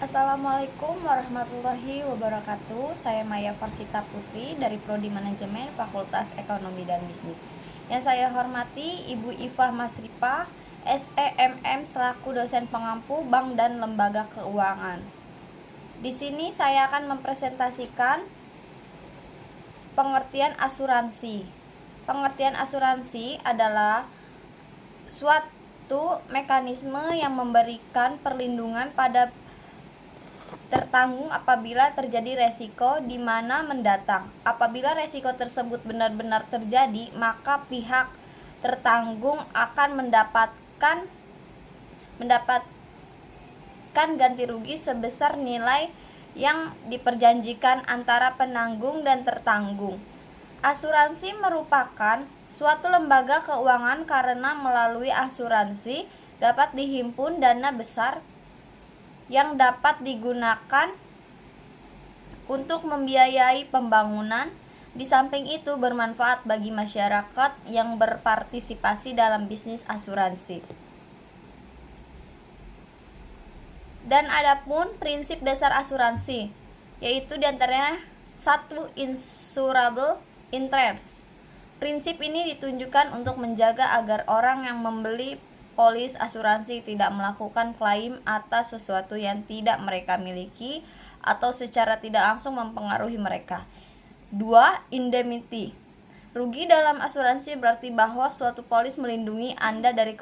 Assalamualaikum warahmatullahi wabarakatuh. Saya Maya Farsita Putri dari Prodi Manajemen Fakultas Ekonomi dan Bisnis. Yang saya hormati Ibu Ifah Masripa, SEMM selaku dosen pengampu Bank dan Lembaga Keuangan. Di sini saya akan mempresentasikan pengertian asuransi. Pengertian asuransi adalah suatu mekanisme yang memberikan perlindungan pada tertanggung apabila terjadi resiko di mana mendatang. Apabila resiko tersebut benar-benar terjadi, maka pihak tertanggung akan mendapatkan ganti rugi sebesar nilai yang diperjanjikan antara penanggung dan tertanggung. Asuransi merupakan suatu lembaga keuangan karena melalui asuransi dapat dihimpun dana besar yang dapat digunakan untuk membiayai pembangunan. Di samping itu bermanfaat bagi masyarakat yang berpartisipasi dalam bisnis asuransi. Dan adapun prinsip dasar asuransi, yaitu diantaranya 1. Insurable interest. Prinsip ini ditunjukkan untuk menjaga agar orang yang membeli polis asuransi tidak melakukan klaim atas sesuatu yang tidak mereka miliki atau secara tidak langsung mempengaruhi mereka. 2. Indemnity. Rugi dalam asuransi berarti bahwa suatu polis melindungi Anda dari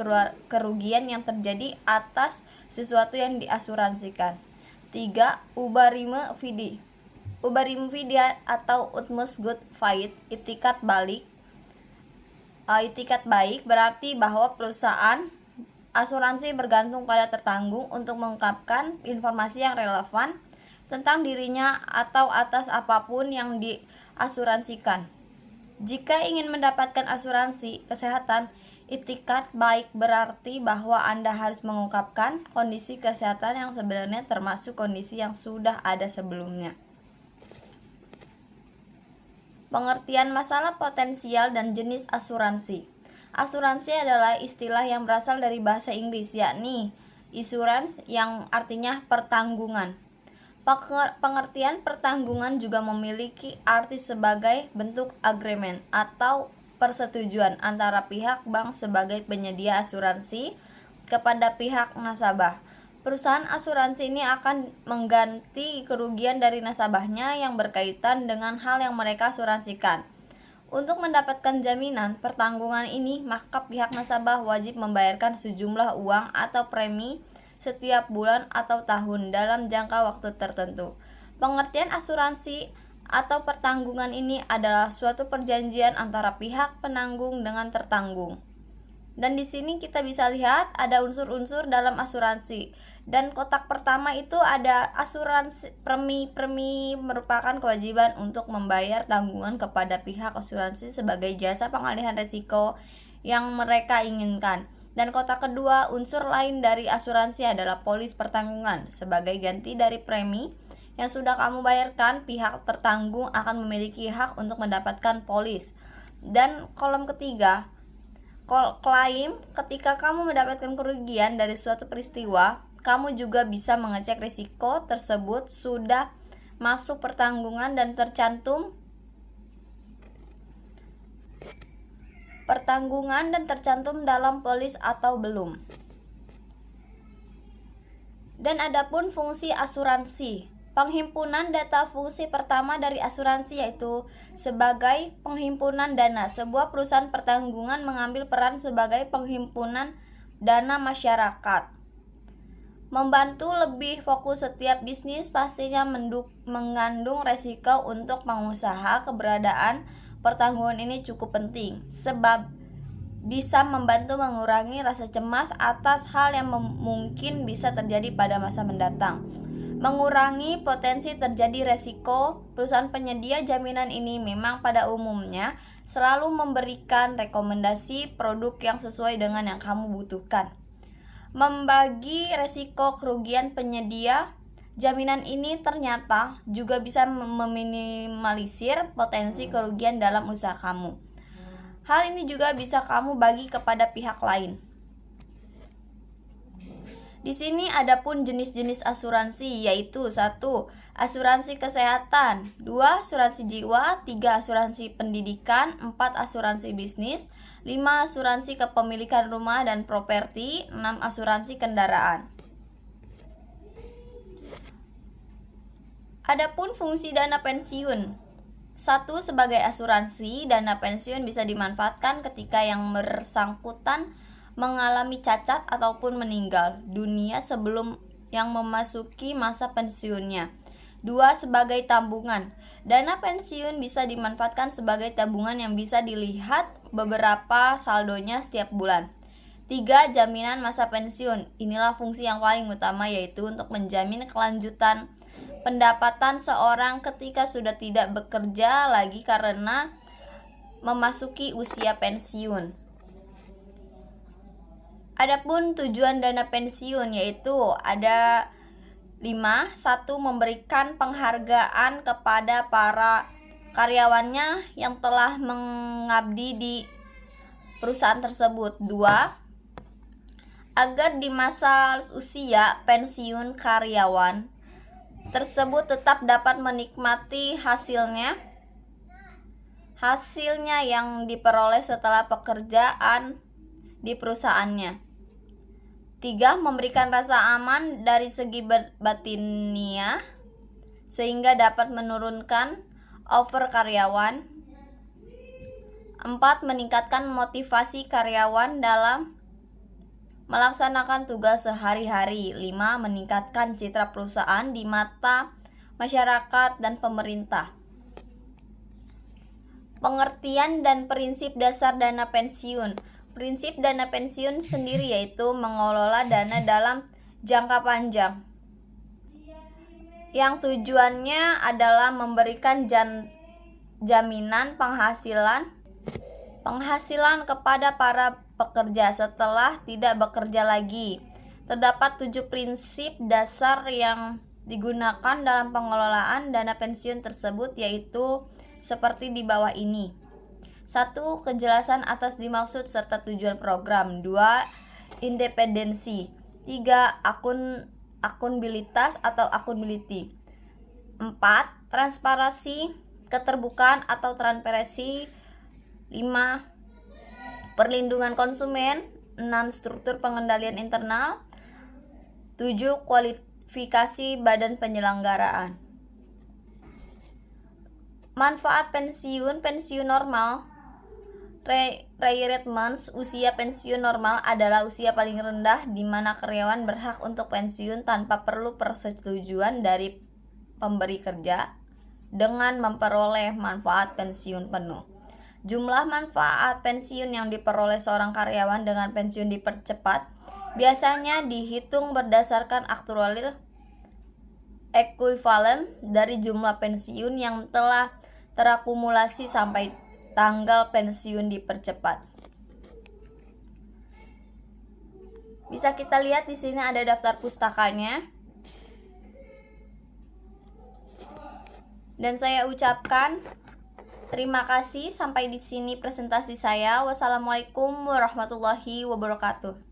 kerugian yang terjadi atas sesuatu yang diasuransikan. 3. Ubarime fidi. Ubarime fidi atau utmost good faith, itikat baik berarti bahwa perusahaan asuransi bergantung pada tertanggung untuk mengungkapkan informasi yang relevan tentang dirinya atau atas apapun yang diasuransikan. Jika ingin mendapatkan asuransi kesehatan, itikat baik berarti bahwa Anda harus mengungkapkan kondisi kesehatan yang sebenarnya termasuk kondisi yang sudah ada sebelumnya. Pengertian masalah potensial dan jenis asuransi. Asuransi adalah istilah yang berasal dari bahasa Inggris, yakni insurance, yang artinya pertanggungan. Pengertian pertanggungan juga memiliki arti sebagai bentuk agreement atau persetujuan antara pihak bank sebagai penyedia asuransi kepada pihak nasabah. Perusahaan asuransi ini akan mengganti kerugian dari nasabahnya yang berkaitan dengan hal yang mereka asuransikan. Untuk mendapatkan jaminan pertanggungan ini, maka pihak nasabah wajib membayarkan sejumlah uang atau premi setiap bulan atau tahun dalam jangka waktu tertentu. Pengertian asuransi atau pertanggungan ini adalah suatu perjanjian antara pihak penanggung dengan tertanggung. Dan di sini kita bisa lihat ada unsur-unsur dalam asuransi. Dan kotak pertama itu ada asuransi premi merupakan kewajiban untuk membayar tanggungan kepada pihak asuransi sebagai jasa pengalihan risiko yang mereka inginkan. Dan kotak kedua, unsur lain dari asuransi adalah polis pertanggungan. Sebagai ganti dari premi yang sudah kamu bayarkan, pihak tertanggung akan memiliki hak untuk mendapatkan polis. Dan kolom ketiga, klaim. Ketika kamu mendapatkan kerugian dari suatu peristiwa, kamu juga bisa mengecek risiko tersebut sudah masuk pertanggungan dan tercantum dalam polis atau belum. Dan adapun fungsi asuransi. Penghimpunan data fungsi pertama dari asuransi yaitu sebagai penghimpunan dana. Sebuah perusahaan pertanggungan mengambil peran sebagai penghimpunan dana masyarakat. Membantu lebih fokus setiap bisnis pastinya mengandung resiko untuk pengusaha. Keberadaan pertanggungan ini cukup penting sebab bisa membantu mengurangi rasa cemas atas hal yang mungkin bisa terjadi pada masa mendatang. Mengurangi potensi terjadi resiko. Perusahaan penyedia jaminan ini memang pada umumnya selalu memberikan rekomendasi produk yang sesuai dengan yang kamu butuhkan. Membagi resiko kerugian penyedia jaminan ini ternyata juga bisa meminimalisir potensi kerugian dalam usaha kamu. Hal ini juga bisa kamu bagi kepada pihak lain. Di sini ada pun jenis-jenis asuransi, yaitu 1. Asuransi kesehatan, 2. Asuransi jiwa, 3. Asuransi pendidikan, 4. Asuransi bisnis, 5. Asuransi kepemilikan rumah dan properti, 6. Asuransi kendaraan. Adapun fungsi dana pensiun. 1. Sebagai asuransi, dana pensiun bisa dimanfaatkan ketika yang bersangkutan mengalami cacat ataupun meninggal dunia sebelum yang memasuki masa pensiunnya. 2. Sebagai tabungan. Dana pensiun bisa dimanfaatkan sebagai tabungan yang bisa dilihat beberapa saldonya setiap bulan. 3. Jaminan masa pensiun. Inilah fungsi yang paling utama, yaitu untuk menjamin kelanjutan pendapatan seorang ketika sudah tidak bekerja lagi karena memasuki usia pensiun. Adapun tujuan dana pensiun yaitu ada 5. 1. Memberikan penghargaan kepada para karyawannya yang telah mengabdi di perusahaan tersebut. 2. Agar di masa usia pensiun karyawan tersebut tetap dapat menikmati hasilnya yang diperoleh setelah pekerjaan di perusahaannya. 3. Memberikan rasa aman dari segi batiniah sehingga dapat menurunkan over karyawan. 4. Meningkatkan motivasi karyawan dalam melaksanakan tugas sehari-hari. 5. Meningkatkan citra perusahaan di mata masyarakat dan pemerintah. Pengertian dan prinsip dasar dana pensiun. Prinsip dana pensiun sendiri yaitu mengelola dana dalam jangka panjang yang tujuannya adalah memberikan jaminan penghasilan kepada para pekerja setelah tidak bekerja lagi. Terdapat 7 prinsip dasar yang digunakan dalam pengelolaan dana pensiun tersebut, yaitu seperti di bawah ini. 1. Kejelasan atas dimaksud serta tujuan program. 2. Independensi. 3. Akunabilitas atau accountability. 4. Transparansi, keterbukaan atau transparansi. 5. Perlindungan konsumen. 6. Struktur pengendalian internal. 7. Kualifikasi badan penyelenggaraan. Manfaat pensiun normal. Retirement, usia pensiun normal adalah usia paling rendah di mana karyawan berhak untuk pensiun tanpa perlu persetujuan dari pemberi kerja dengan memperoleh manfaat pensiun penuh. Jumlah manfaat pensiun yang diperoleh seorang karyawan dengan pensiun dipercepat biasanya dihitung berdasarkan aktuarial ekuivalen dari jumlah pensiun yang telah terakumulasi sampai tanggal pensiun dipercepat. Bisa kita lihat di sini ada daftar pustakanya. Dan saya ucapkan terima kasih. Sampai di sini presentasi saya. Wassalamualaikum warahmatullahi wabarakatuh.